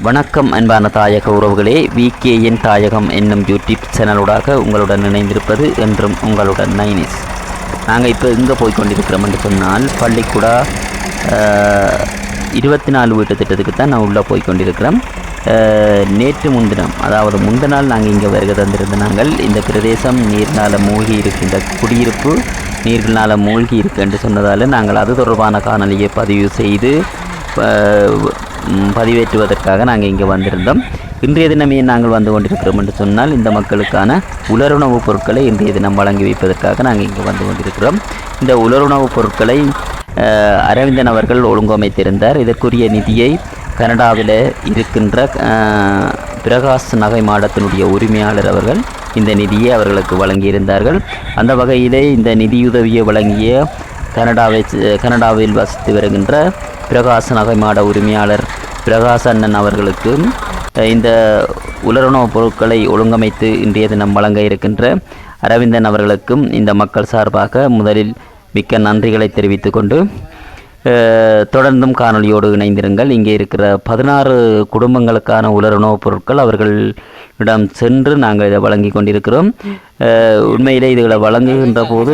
வணக்கம் அன்பான தாயக உறவுகளே, விகேஎன் தாயகம் என்னும் யூடியூப் சேனலூடாக உங்களுடன் இணைந்திருப்பது என்றும் உங்களுடன் நைனிஸ். நாங்கள் இப்போ எங்கே போய்கொண்டிருக்கிறோம் என்று சொன்னால், பள்ளிக்கூடா 24 வீட்டு திட்டத்துக்கு தான் நான் உள்ளே போய்கொண்டிருக்கிறோம். நேற்று முன்தினம், அதாவது முந்தினால் நாங்கள் இங்கே வருகை தந்திருந்த நாங்கள் இந்த பிரதேசம் நீர்னால் மூழ்கி இருக்கின்ற குடியிருப்பு நீர்னால் மூழ்கி இருக்கு என்று சொன்னதால் நாங்கள் அது தொடர்பான காணொலியை பதிவு செய்து பதிவேற்றுவதற்காக நாங்கள் இங்கே வந்திருந்தோம். இன்றைய தினமே நாங்கள் வந்து கொண்டிருக்கிறோம் என்று சொன்னால், இந்த மக்களுக்கான உலருணவுப் பொருட்களை இன்றைய தினம் வழங்கி வைப்பதற்காக நாங்கள் இங்கே வந்து கொண்டிருக்கிறோம். இந்த உலருணவுப் பொருட்களை அரவிந்தன் அவர்கள் ஒழுங்கமைத்திருந்தார். இதற்குரிய நிதியை கனடாவில் இருக்கின்ற பிரகாஷ் நகை மாடத்தினுடைய உரிமையாளர் அவர்கள் இந்த நிதியை அவர்களுக்கு வழங்கியிருந்தார்கள். அந்த வகையிலே இந்த நிதியுதவியை வழங்கிய கனடாவில் வசித்து வருகின்ற பிரகாஷ் நகை மாட உரிமையாளர் பிரகாஷ் அண்ணன் அவர்களுக்கு இந்த உலருணவுப் பொருட்களை ஒழுங்கமைத்து இன்றைய தினம் வழங்க இருக்கின்ற அரவிந்தன் அவர்களுக்கும் இந்த மக்கள் சார்பாக முதலில் மிக்க நன்றிகளை தெரிவித்துக் கொண்டு தொடர்ந்தும் காணொலியோடு இணைந்திருங்கள். இங்கே இருக்கிற 16 குடும்பங்களுக்கான உலருணவுப் பொருட்கள் அவர்களிடம் சென்று நாங்கள் இதை வழங்கி கொண்டிருக்கிறோம். உண்மையிலே இதுகளை வழங்குகின்ற போது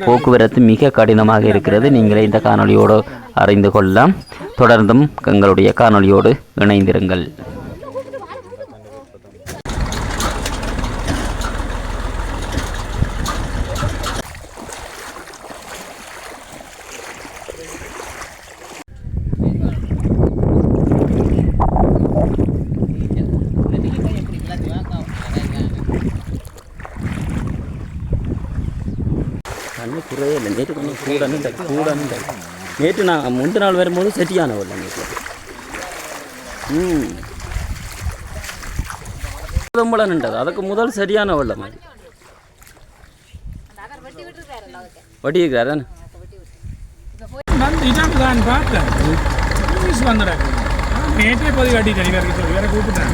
போக்குவரத்து மிக கடினமாக இருக்கிறது. நீங்களே இந்த காணொலியோடு அறிந்து கொள்ளலாம். தொடர்ந்தும் எங்களுடைய காணொலியோடு இணைந்திருங்கள். தண்ணி குறையே இல்லை. நேற்று கொஞ்சம் கூடன்னு நேற்று நான் முந்தின நாள் வரும்போது செட்டியான வரல நேற்று. நின்றது அதுக்கு முதல் சரியான வரல மாதிரி வட்டி இருக்கிறார் தானே. நேற்றே போய் வட்டி வேற கூப்பிட்டேன்.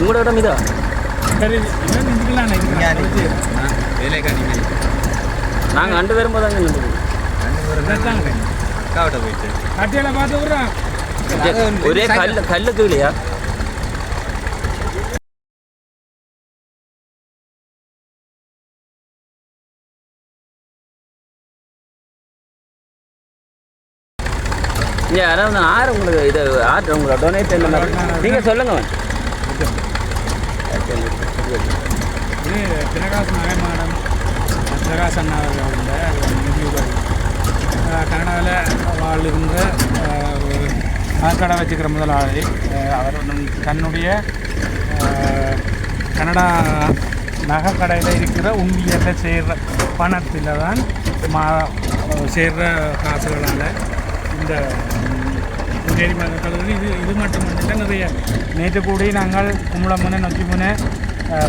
உங்களோட இடம் இதா நாங்கள் அண்டு வரும்போது அங்கே நின்று ஒரே கல்லுக்கு இல்லையா? யாராவது ஆறு உங்களுக்கு இது ஆர்டர் உங்களை டொனேட் என்ன மாதிரி நீங்கள் சொல்லுங்கள். பிரகாஷ் நகை மாடம் பிரகாஷ் அண்ணா நிதியுதவி கனடாவில் வாழ்கின்ற நகைக்கடை வச்சுக்கிற முதலாளி அவர் தன்னுடைய கனடா நகைக்கடையில் இருக்கிற உண்டியலில் சேர்கிற பணத்தில் தான் சேர்கிற காசுகளால் இந்த குடியேறி மக்களுக்கு இது மட்டுமல்ல நிறைய நேற்று கூடி நாங்கள் கும்பளமுனை நொச்சிமுனை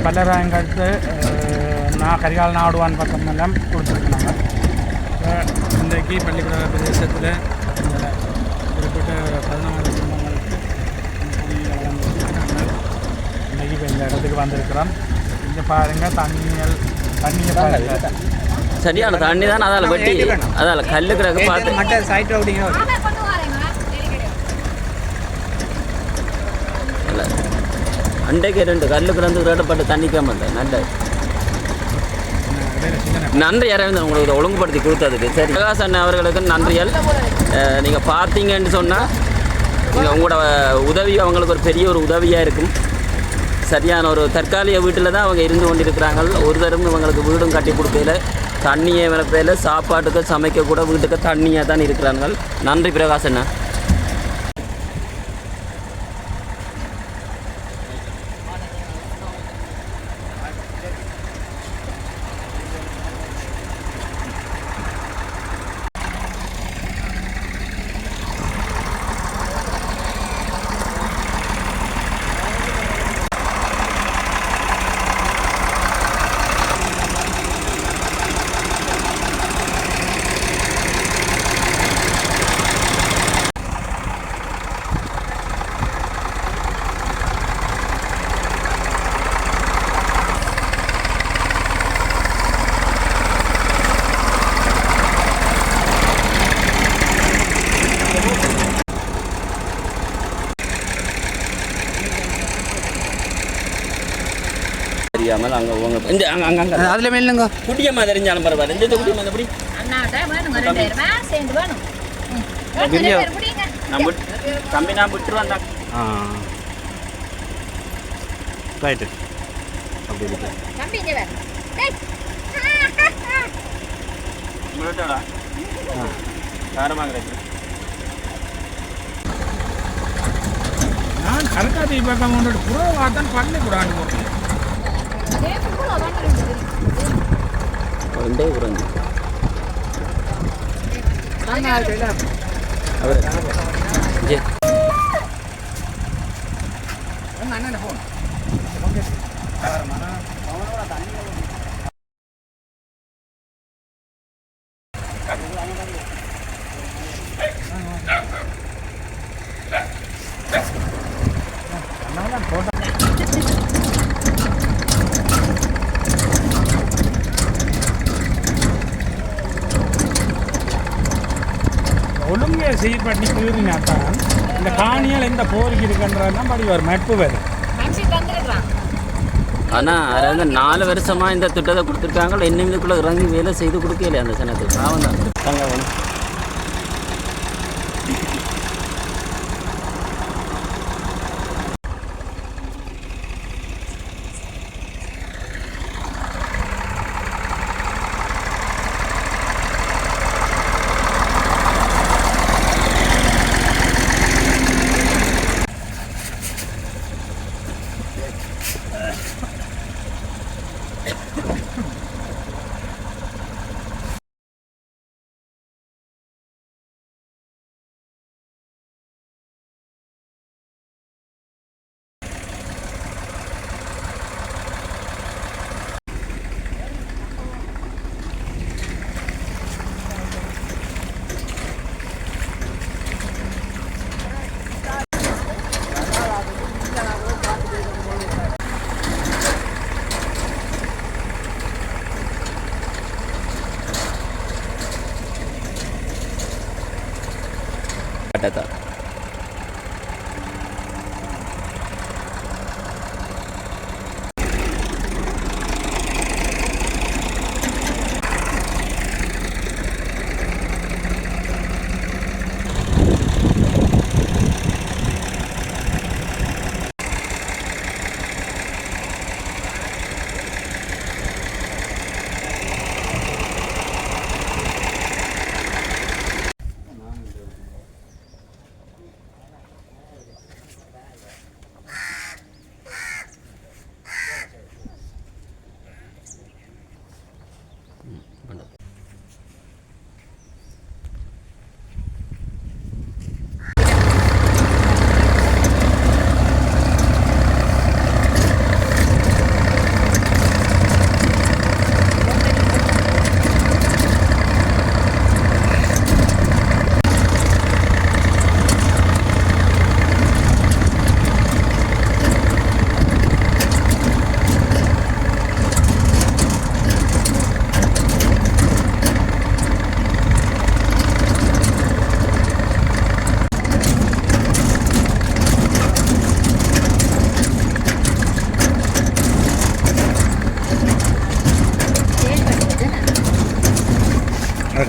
பல்லராயங்கடுத்து கரிகால் நாடுவான் பக்கமெல்லாம் கொடுத்துருக்குறாங்க. இன்றைக்கு பள்ளிக்கூட பிரதேசத்தில் குறிப்பிட்ட 14 குடும்பங்களுக்கு நாங்கள் இன்றைக்கி இப்போ இந்த இடத்துக்கு வந்திருக்கிறோம். இங்கே பாருங்கள் தண்ணியை பாருங்கள், சரியான தண்ணி தான். அதால் வெட்டி அதால் கல்லுக்கிறாங்க பார்த்து மற்ற சைட் ரோடிங்க அண்டைக்கு 2 கல்லுக்கு 2 ரேட்டப்பட்டு தண்ணிக்க மாட்டேன். நல்ல நன்றி அரவிந்தன் உங்களுக்கு ஒழுங்குபடுத்தி கொடுத்ததுக்கு. சரி, பிரகாஷ் அண்ணன் அவர்களுக்கு நன்றிகள். நீங்கள் பார்த்தீங்கன்னு சொன்னால் நீங்கள் உங்களோட உதவி அவங்களுக்கு ஒரு பெரிய ஒரு உதவியாக இருக்கும். சரியான ஒரு தற்காலிக வீட்டில் தான் அவங்க இருந்து கொண்டிருக்கிறாங்க. ஒரு தரம் இவங்களுக்கு வீடும் கட்டி கொடுக்கல, தண்ணியை விளப்பையில் சாப்பாட்டுக்கு சமைக்கக்கூட வீட்டுக்கு தண்ணியாக தான் இருக்கிறாங்க. நன்றி பிரகாஷ் அண்ணா. அங்கே உங்க இந்த அங்கே அங்கே அங்கே அதில் மேலுங்க குட்டியம்மா தெரிஞ்சாலும் பரவாயில்ல இந்த குட்டியம்மா எப்படி நான் தம்பி நான் விட்டுருவேன் தான் ரைட்டு அப்படி இருக்கு நான் கணக்காத்தி பக்கம் கொண்டு புறவாத்தான் பண்ணக்கூடாது ரெண்டே குறைஞ்சி அண்ணன் ஃபோன் ஒழுங்கே செய்யப்பட்டு கீறினாத்தான் இந்த காணியால் எந்த போருக்கு இருக்குன்றதான் படி ஒரு மெப்பு வரும். ஆனால் அதாவது 4 வருஷமாக இந்த திட்டத்தை கொடுத்துருக்காங்க. இன்னும் இதுக்குள்ளே இறங்கி வேலை செய்து கொடுக்கலையே அந்த சனத்துக்கு பாவம் தான். தாங்க வேணும் கட்டத்தா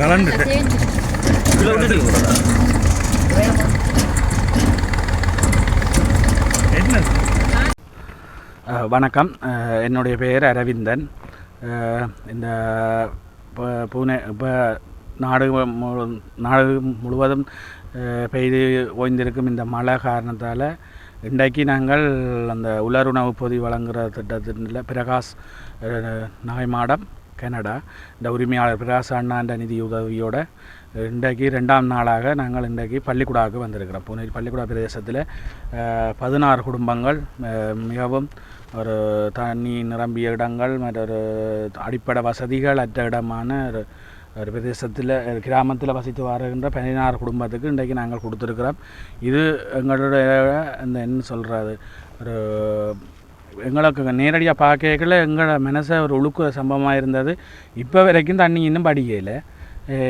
கலந்துட்டு வணக்கம். என்னுடைய பெயர் அரவிந்தன். இந்த பூனே இப்போ நாடு முழுவதும் பெய்து ஓய்ந்திருக்கும் இந்த மழை காரணத்தால் இன்றைக்கு நாங்கள் அந்த உலருணவு பொதி வழங்குகிற திட்டத்தில் பிரகாஷ் நாய்மாடம் கனடா இந்த உரிமையாளர் பிரகாஷ் அண்ணாண்ட நிதி உதவியோடு இன்றைக்கு 2ஆம் நாளாக நாங்கள் இன்றைக்கு பள்ளிக்கூடாவுக்கு வந்திருக்கிறோம். பூனேரி பள்ளிக்கூடா பிரதேசத்தில் 16 குடும்பங்கள் மிகவும் ஒரு தண்ணி நிரம்பிய இடங்கள் மற்றொரு அடிப்படை வசதிகள் அற்ற இடமான ஒரு பிரதேசத்தில் கிராமத்தில் வசித்து வருகின்ற 16 குடும்பத்துக்கு இன்றைக்கு நாங்கள் கொடுத்துருக்குறோம். இது எங்களுடைய அந்த என்ன சொல்கிறது ஒரு எங்களுக்கு நேரடியாக பார்க்கல எங்களோட மனசை ஒரு உழுக்குற சம்பவமாக இருந்தது. இப்போ வரைக்கும் தண்ணி இன்னும் படிக்கையில்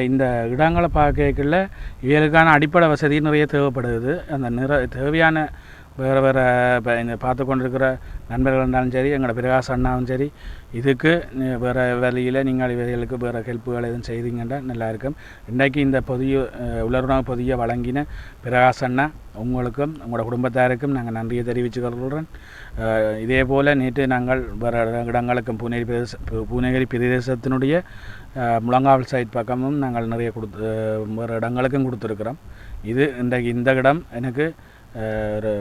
இந்த இடங்களை பார்க்கல இவர்களுக்கான அடிப்படை வசதி நிறைய தேவைப்படுது. அந்த தேவையான வேறு இப்போ இந்த பார்த்து கொண்டிருக்கிற நண்பர்கள் இருந்தாலும் சரி, எங்களோட பிரகாஷ் அண்ணாவும் சரி, இதுக்கு வேறு வழியில் நீங்கள் இவைகளுக்கு வேறு ஹெல்ப்புகள் எதுவும் செய்தீங்கன்னா நல்லாயிருக்கும். இன்றைக்கு இந்த உலருணவு பொதியை வழங்கின பிரகாஷ் அண்ணா உங்களுக்கும் உங்களோட குடும்பத்தாருக்கும் நாங்கள் நன்றியை தெரிவித்துக்கொள்கிறோம். இதே போல் நேற்று நாங்கள் வேறு இடங்களுக்கும் பூனேகிரி பிரதேசத்தினுடைய முழங்காவல் சைட் பக்கமும் நாங்கள் நிறைய வேறு இடங்களுக்கும் கொடுத்துருக்குறோம். இது இன்றைக்கு இந்த இடம் எனக்கு ஒரு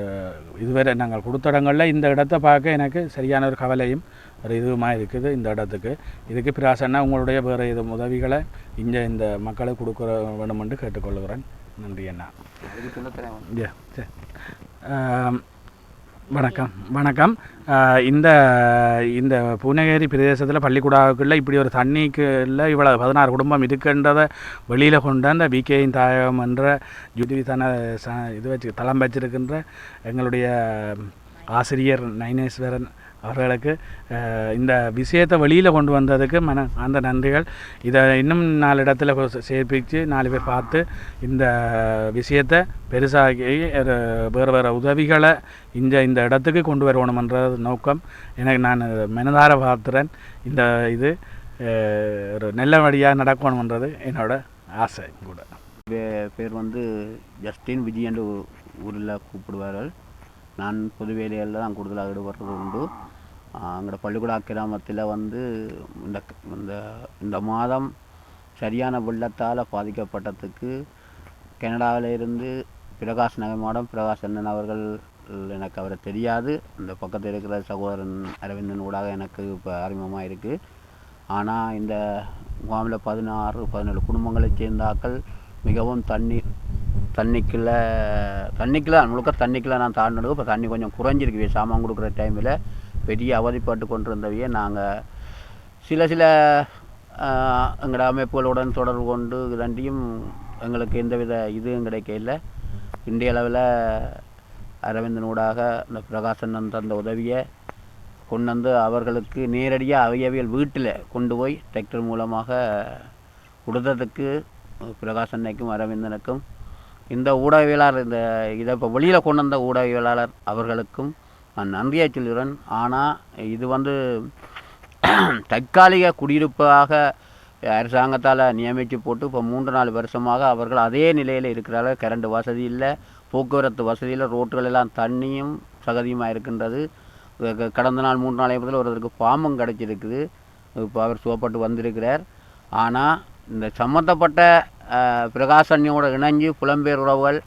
இதுவரை நாங்கள் கொடுத்த இடங்களில் இந்த இடத்த பார்க்க எனக்கு சரியான ஒரு கவலையும் ஒரு இதுவுமாக இருக்குது. இந்த இடத்துக்கு இதுக்கு பிராசன்னா உங்களுடைய வேறு இது உதவிகளை இங்கே இந்த மக்களுக்கு கொடுக்குற வேணும் என்று கேட்டுக்கொள்கிறேன். நன்றி அண்ணா. சரி, வணக்கம். இந்த இந்த பூனேகிரி பிரதேசத்தில் பள்ளிக்கூடாவுக்குள்ளே இப்படி ஒரு தண்ணிக்குள்ள இவ்வளோ 16 குடும்பம் இருக்குன்றதை வெளியில் கொண்டு அந்த விகேயின் தாயகம் என்ற ஜுதிவி இது வச்சு தளம் வச்சிருக்கின்ற எங்களுடைய ஆசிரியர் நைனேஸ்வரன் அவர்களுக்கு இந்த விஷயத்தை வெளியில் கொண்டு வந்ததுக்கு அந்த நன்றிகள். இதை இன்னும் 4 இடத்துல சேர்ப்பிச்சு 4 பேர் பார்த்து இந்த விஷயத்தை பெருசாகி வேறு உதவிகளை இந்த இடத்துக்கு கொண்டு வரணுமன்ற நோக்கம் எனக்கு நான் மனதார பார்த்துறேன். இந்த இது ஒரு நல்ல வழியாக நடக்கணுன்றது என்னோட ஆசை கூட. பேர் வந்து ஜஸ்டின் விஜய் என்று ஊரில் கூப்பிடுவார்கள். நான் பொது வேலைகளில் தான் கூடுதலாக ஈடுபடுறது உண்டு. எங்களோட பள்ளிக்கூட கிராமத்தில் வந்து இந்த மாதம் சரியான வெள்ளத்தால் பாதிக்கப்பட்டதுக்கு கனடாவிலிருந்து பிரகாஷ் நகமாடம் பிரகாஷ் அண்ணன் அவர்கள், எனக்கு அவரை தெரியாது, அந்த பக்கத்தில் இருக்கிற சகோதரன் அரவிந்தன் ஊடாக எனக்கு இப்போ அறிமுகமாக இருக்குது. ஆனால் இந்த முகாமில் 16-17 குடும்பங்களை சேர்ந்தாக்கள் மிகவும் தண்ணிக்குள்ள முழுக்க தண்ணிக்குள்ள நான் தாண்டினது. இப்போ தண்ணி கொஞ்சம் குறைஞ்சிருக்கு. சாமான் கொடுக்குற டைமில் பெரிய அவதிப்பட்டு கொண்டிருந்தவையே நாங்கள் சில எங்களோட அமைப்புகளுடன் தொடர்பு கொண்டு ரெண்டையும் எங்களுக்கு எந்தவித இதுவும் கிடைக்கல. இந்திய அளவில் அரவிந்தனூடாக இந்த பிரகாசன் தந்த உதவியை கொண்டு வந்து அவர்களுக்கு நேரடியாக அவையவியல் வீட்டில் கொண்டு போய் டிராக்டர் மூலமாக கொடுத்ததுக்கு பிரகாசன்னைக்கும் அரவிந்தனுக்கும், இந்த ஊடகவியலாளர் இதை இப்போ வெளியில் கொண்டு வந்த ஊடகவியலாளர் அவர்களுக்கும் நான் நன்றியை சொல்கிறேன். ஆனால் இது வந்து தற்காலிக குடியிருப்பாக அரசாங்கத்தால் நியமித்து போட்டு இப்போ 3-4 வருஷமாக அவர்கள் அதே நிலையில் இருக்கிறார்கள். கரண்ட் வசதி இல்லை, போக்குவரத்து வசதியில், ரோட்டுகள் எல்லாம் தண்ணியும் சகதியுமாக இருக்கின்றது. கடந்த நாள் 3 நாளைக்கு முதல் ஒருத்தருக்கு பாம்பும் கிடச்சிருக்குது. இப்போ அவர் சுகப்பட்டு வந்திருக்கிறார். ஆனால் இந்த சம்மந்தப்பட்ட பிரகாசன்யோட இணைஞ்சு புலம்பெயர் உறவுகள்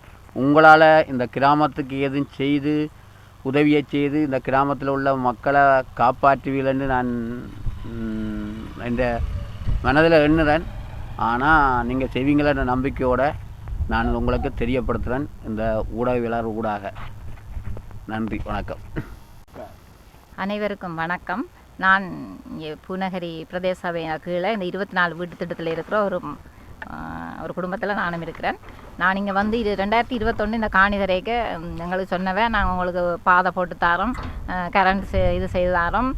உங்களால் இந்த கிராமத்துக்கு எதுவும் செய்து உதவியை செய்து இந்த கிராமத்தில் உள்ள மக்களை காப்பாற்றுவீங்கன்னு நான் இந்த மனதில் எண்ணுறேன். ஆனால் நீங்கள் செய்வீங்களன்ற நம்பிக்கையோடு நான் உங்களுக்கு தெரியப்படுத்துகிறேன் இந்த ஊடகவியலாளர் ஊடாக. நன்றி, வணக்கம். அனைவருக்கும் வணக்கம். நான் பூனேகிரி பிரதேச சபையின் கீழே இந்த 24 வீட்டு திட்டத்தில் இருக்கிற ஒரு குடும்பத்தில் நானும் இருக்கிறேன். நான் இங்கே வந்து 2021 இந்த காணிதரைக்கு எங்களுக்கு சொன்னவே நாங்கள் உங்களுக்கு பாதை போட்டு தரோம், கரண்ட் இது செய்து தரோம்,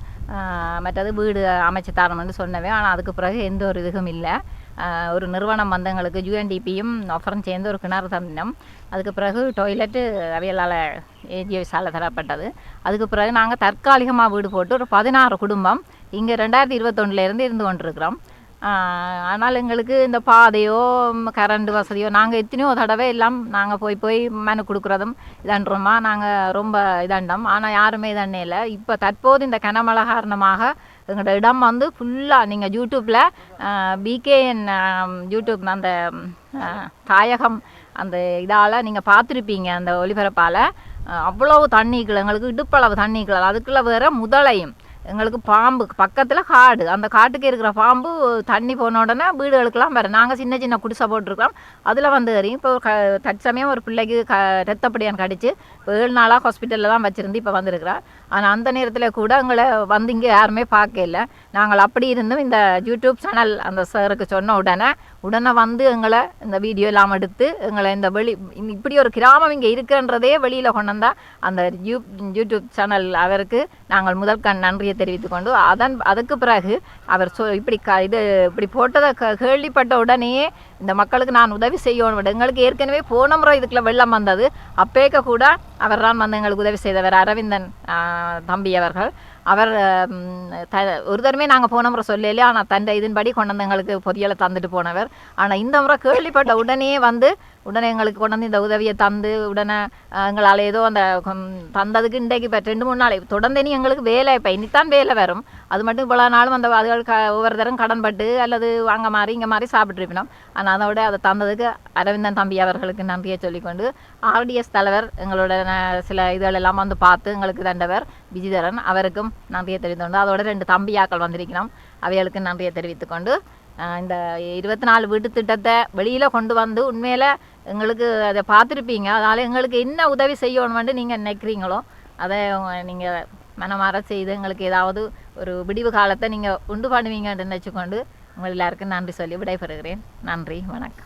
மற்றது வீடு அமைச்சு தரோம்னு சொன்னவே. ஆனால் அதுக்கு பிறகு எந்த ஒரு இதுவும் இல்லை. ஒரு நிறுவனம் வந்து எங்களுக்கு UNDPயும் ஆஃபரும் சேர்ந்து ஒரு கிணறு தந்தினோம். அதுக்கு பிறகு டாய்லெட்டு அவையலால் AGSால் தரப்பட்டது. அதுக்கு பிறகு நாங்கள் தற்காலிகமாக வீடு போட்டு ஒரு 16 குடும்பம் இங்கே 2021 இருந்து கொண்டிருக்கிறோம். ஆனால் எங்களுக்கு இந்த பாதையோ கரண்ட் வசதியோ நாங்கள் எத்தனையோ தடவை எல்லாம் நாங்கள் போய் மனு கொடுக்குறதும் இதான்றோமா நாங்கள் ரொம்ப இதாண்டோம். ஆனால் யாருமே இதாண்டே இல்லை. இப்போ தற்போது இந்த கனமழை காரணமாக எங்களோட இடம் வந்து ஃபுல்லாக நீங்கள் யூடியூப்பில் BKN யூடியூப் அந்த தாயகம் அந்த இதால் நீங்கள் பார்த்துருப்பீங்க. அந்த ஒளிபரப்பால் அவ்வளவு தண்ணிகள், எங்களுக்கு இடுப்பளவு தண்ணிகள், அதுக்குள்ளே வேறு முதலையும், எங்களுக்கு பாம்பு பக்கத்தில் காடு, அந்த காட்டுக்கு இருக்கிற பாம்பு தண்ணி போன உடனே வீடுகளுக்கெல்லாம் வேறு. நாங்கள் சின்ன குடிசை போட்டிருக்கிறோம், அதில் வந்து எறியும். இப்போ தற்சமயம் ஒரு பிள்ளைக்கு ரத்தப்படியான் கடிச்சு இப்போ 7 நாளாக ஹாஸ்பிட்டலில் தான் வச்சுருந்து இப்போ வந்திருக்கிறா. ஆனால் அந்த நேரத்தில் கூட எங்களை வந்து இங்கே யாருமே பார்க்கல. நாங்கள் அப்படி இருந்தும் இந்த யூடியூப் சேனல் அந்த சாருக்கு சொன்ன உடனே உடனே வந்து எங்களை இந்த வீடியோ எல்லாம் எடுத்து எங்களை இந்த இப்படி ஒரு கிராமம் இங்கே இருக்குன்றதே வெளியில் கொண்டு வந்தால் அந்த யூடியூப் சேனல் அவருக்கு நாங்கள் முதல் நன்றியை தெரிவித்துக்கொண்டு அதுக்கு பிறகு அவர் இப்படி போட்டதை கேள்விப்பட்ட உடனே இந்த மக்களுக்கு நான் உதவி செய்யணும். எங்களுக்கு ஏற்கனவே போன முறை இதுக்குள்ள வெள்ளம் வந்தது, அப்பேக்க கூட அவர் தான் வந்து எங்களுக்கு உதவி செய்தவர் அரவிந்தன் தம்பி அவர்கள். அவர் ஒரு தடவை நாங்கள் போன முறை சொல்லலையே, ஆனால் தண்டை இதன்படி கொண்டு வந்து எங்களுக்கு பொதியலை தந்துட்டு போனவர். ஆனால் இந்த முறை கேள்விப்பட்ட உடனே எங்களுக்கு கொண்டு வந்து இந்த உதவியை தந்து உடனே எங்களால் ஏதோ அந்த தந்ததுக்கு இன்றைக்கு இப்போ 2-3 நாள் தொடர்ந்து இனி எங்களுக்கு வேலை இப்போ இனித்தான் வேலை வரும். அது மட்டும் இவ்வளோ நாளும் அந்த அதுகள் ஒவ்வொரு தரம் கடன்பட்டு அல்லது அங்கே மாதிரி இங்கே மாதிரி சாப்பிட்ருப்பினோம். ஆனால் அதோட அதை தந்ததுக்கு அரவிந்தன் தம்பி அவர்களுக்கு நன்றியை சொல்லிக்கொண்டு RDS தலைவர் எங்களோட சில இதுகளெல்லாம் வந்து பார்த்து எங்களுக்கு தந்தவர் விஜிதரன் அவருக்கும் நன்றியை தெரிவித்துக்கொண்டு அதோட 2 தம்பியாக்கள் வந்திருக்கிறோம் அவைகளுக்கு நன்றியை தெரிவித்துக்கொண்டு இந்த 24 வீட்டு திட்டத்தை வெளியில் கொண்டு வந்து உண்மையில் எங்களுக்கு அதை பார்த்துருப்பீங்க. அதனால் எங்களுக்கு என்ன உதவி செய்யணும்னு நீங்கள் நினைக்கிறீங்களோ அதை நீங்கள் மனமாற செய்து எங்களுக்கு ஏதாவது ஒரு விடிவு காலத்தை நீங்கள் உண்டு பண்ணுவீங்கன்னு நினச்சிக்கொண்டு உங்கள் எல்லாருக்கும் நன்றி சொல்லி விடைபெறுகிறேன். நன்றி, வணக்கம்.